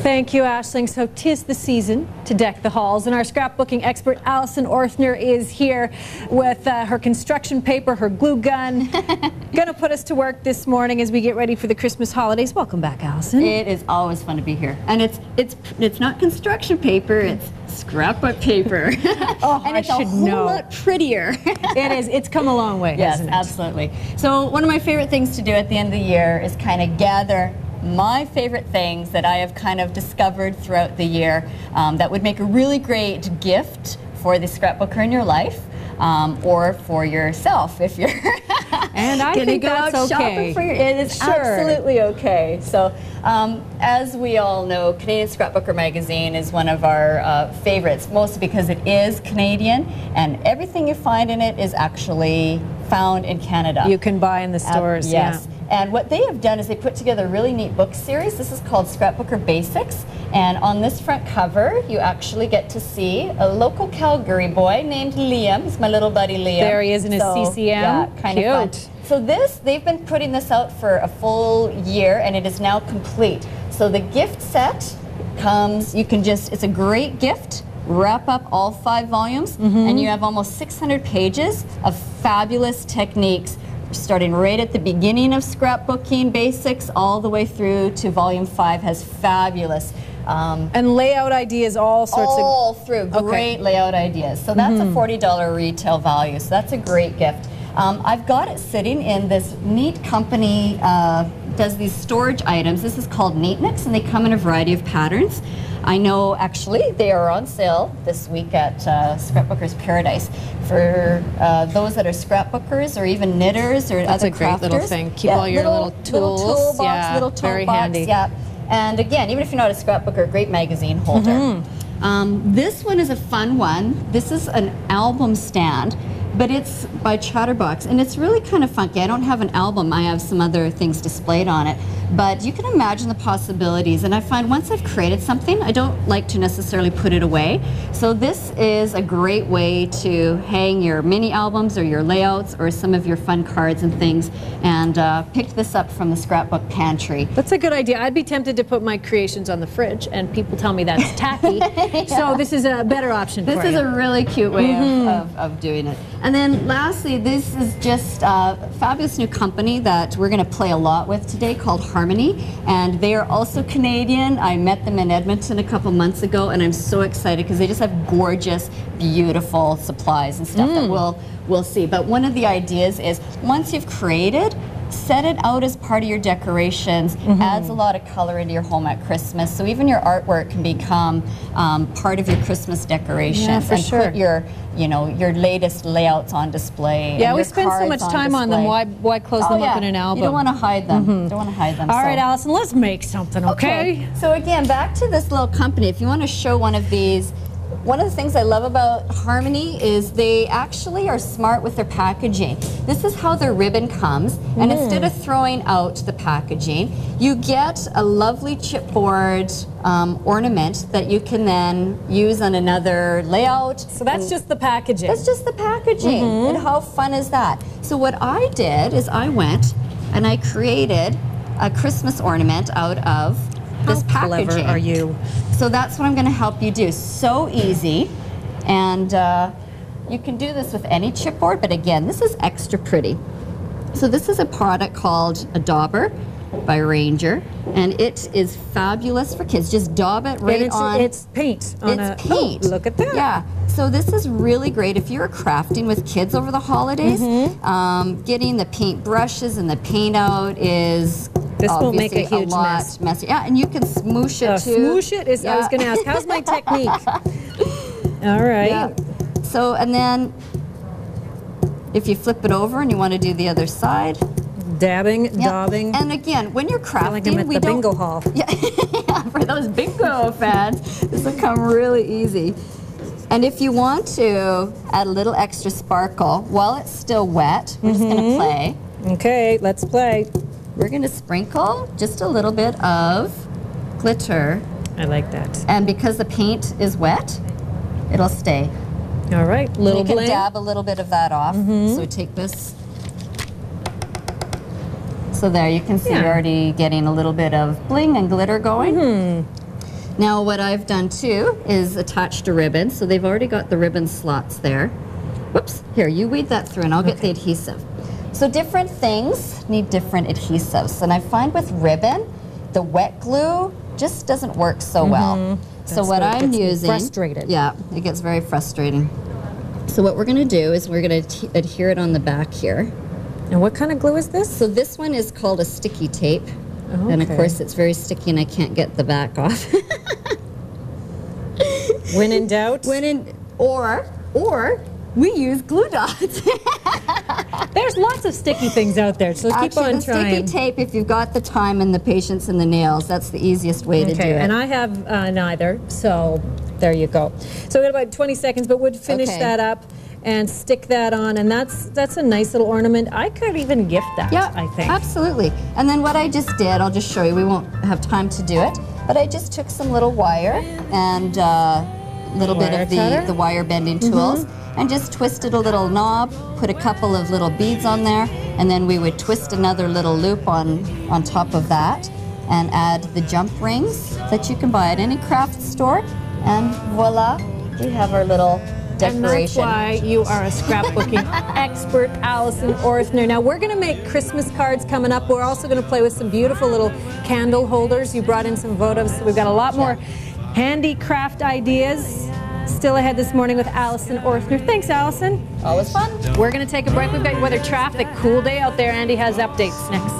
Thank you, Aisling. So 'tis the season to deck the halls, and our scrapbooking expert Allison Orthner is here with her construction paper, her glue gun, going to put us to work this morning as we get ready for the Christmas holidays. Welcome back, Allison. It is always fun to be here, and it's not construction paper; it's scrapbook paper. Oh, and it's I should a whole know. lot prettier. It is. It's come a long way, Yes, hasn't it? absolutely. So one of my favorite things to do at the end of the year is kind of gather my favorite things that I have kind of discovered throughout the year that would make a really great gift for the scrapbooker in your life, or for yourself if you're and I think that's okay. It is absolutely okay. So as we all know, Canadian Scrapbooker Magazine is one of our favorites, mostly because it is Canadian and everything you find in it is actually found in Canada. You can buy in the stores. Yes. Yeah. And what they have done is they put together a really neat book series. This is called Scrapbooker Basics. And on this front cover, you actually get to see a local Calgary boy named Liam. He's my little buddy Liam. There he is in his CCM. Yeah, kind of fun. So they've been putting this out for a full year, and it is now complete. So the gift set comes, it's a great gift. Wrap up all 5 volumes, and you have almost 600 pages of fabulous techniques, starting right at the beginning of scrapbooking basics all the way through to volume 5 has fabulous and layout ideas, all through great layout ideas. So that's a $40 retail value, so that's a great gift. I've got it sitting in this neat company, does these storage items. This is called Neatnix, and they come in a variety of patterns. I know actually they are on sale this week at Scrapbooker's Paradise for those that are scrapbookers or even knitters or That's other a great crafters. little thing. Keep all your little tools. Little toolbox, yeah, little toolbox. very handy. Yeah. And again, even if you're not a scrapbooker, great magazine holder. This one is a fun one. This is an album stand, but it's by ChatterBox, and it's really kind of funky. I don't have an album, I have some other things displayed on it, but you can imagine the possibilities, and I find once I've created something, I don't like to necessarily put it away. So this is a great way to hang your mini albums or your layouts or some of your fun cards and things, and picked this up from the scrapbook pantry. That's a good idea. I'd be tempted to put my creations on the fridge, and people tell me that's tacky. So this is a better option for you. This is a really cute way of doing it. And then lastly, this is just a fabulous new company that we're going to play a lot with today called Harmonie, and they are also Canadian. I met them in Edmonton a couple months ago, and I'm so excited because they just have gorgeous, beautiful supplies and stuff that we'll see. But one of the ideas is once you've created, set it out as part of your decorations, adds a lot of color into your home at Christmas. So even your artwork can become part of your Christmas decorations, put your, your latest layouts on display. Yeah, we spend so much time on them. Why close them up in an album? You don't want to hide them. Don't want to hide them. All right, Allison, let's make something, okay? So again, back to this little company. If you want to show one of these, one of the things I love about Harmonie is they actually are smart with their packaging. This is how their ribbon comes, and instead of throwing out the packaging, you get a lovely chipboard ornament that you can then use on another layout. So that's just the packaging. That's just the packaging, and how fun is that? So what I did is I went and I created a Christmas ornament out of this packaging. How clever are you? So that's what I'm going to help you do. So easy, and you can do this with any chipboard, but again, this is extra pretty. So this is a product called a dauber by Ranger, and it is fabulous for kids. Just daub it right on. It's paint. It's paint. Oh, look at that. Yeah. So this is really great if you're crafting with kids over the holidays. Getting the paint brushes and the paint out is this will make a huge mess. Messy. Yeah, and you can smoosh it too. Smoosh it is. Yeah. I was going to ask, how's my technique? All right. Yeah. So, and then if you flip it over and you want to do the other side. Dabbing, daubing. And again, when you're crafting, like I'm at the bingo hall. Yeah, for those bingo fans, this will come really easy. And if you want to add a little extra sparkle while it's still wet, we're just going to play. Okay, let's play. We're going to sprinkle just a little bit of glitter. I like that. And because the paint is wet, it'll stay. All right, little bling. You can bling. dab a little bit of that off. So take this. So there, you can see you're already getting a little bit of bling and glitter going. Now what I've done too is attached a ribbon, so they've already got the ribbon slots there. Whoops, here, you weed that through and I'll get the adhesive. So different things need different adhesives, and I find with ribbon, the wet glue just doesn't work so well. So what I'm using, frustrated. Yeah, it gets very frustrating. So what we're going to do is we're going to adhere it on the back here. And what kind of glue is this? So this one is called a sticky tape. Okay. And of course it's very sticky and I can't get the back off. When in doubt? Or we use glue dots. There's lots of sticky things out there, so keep on trying. Sticky tape, if you've got the time and the patience and the nails, that's the easiest way to do it. And I have neither, so there you go. So we got about 20 seconds, but we'll finish that up and stick that on, and that's a nice little ornament. I could even gift that, I think. Absolutely. And then what I just did, I'll just show you, we won't have time to do it, but I just took some little wire and a little bit of the wire bending tools, and just twisted a little knob, put a couple of little beads on there, and then we would twist another little loop on top of that and add the jump rings that you can buy at any craft store, and voila, we have our little decoration. And that's why you are a scrapbooking expert, Allison Orthner. Now we're going to make Christmas cards coming up. We're also going to play with some beautiful little candle holders. You brought in some votives, so we've got a lot more handicraft ideas still ahead this morning with Allison Orthner. Thanks, Allison. Always fun. We're going to take a break. We've got weather traffic, cool day out there. Andy has updates next.